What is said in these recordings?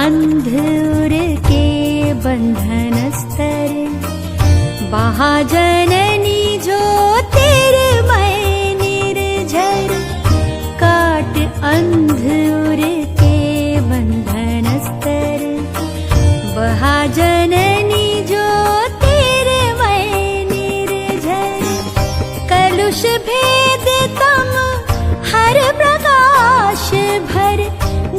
अंधूर के बंधन स्तर महाजननी जो तेरे मैं निर्झर काट अंधूर के बंधन स्तर महाजननी जो तेरे मैं निर्झर कलुष भेद तम हर प्रकाश भर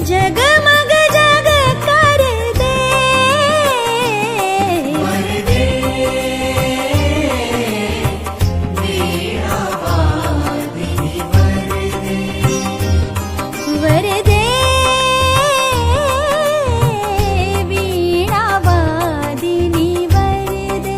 जगमग जग कर दे वर दे वीणा वादिनी वर दे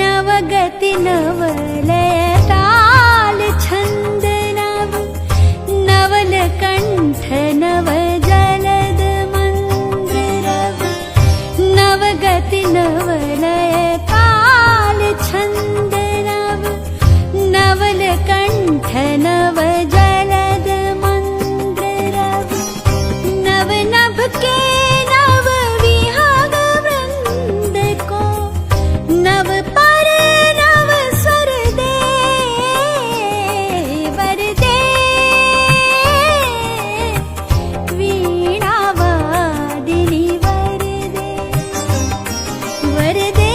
नवगति नवलय ताल छंद नव नवल कंठ नव जलद मंद्र रव नवगति नवलय ताल छंद नव नवल कंठ नव जलद मंद्र रव नव नभ के नव विहग वृंद को नव पर नव स्वर दे वर दे वीणा वादिनी वर दे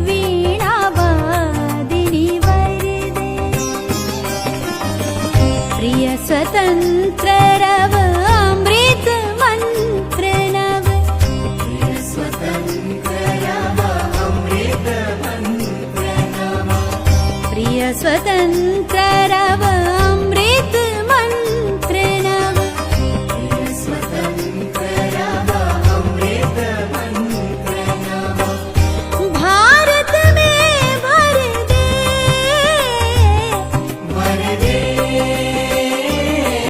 वीणा वादिनी वर दे प्रिय स्वतंत्र रव अमृत मंत्र नव प्रिय स्वतंत्र रव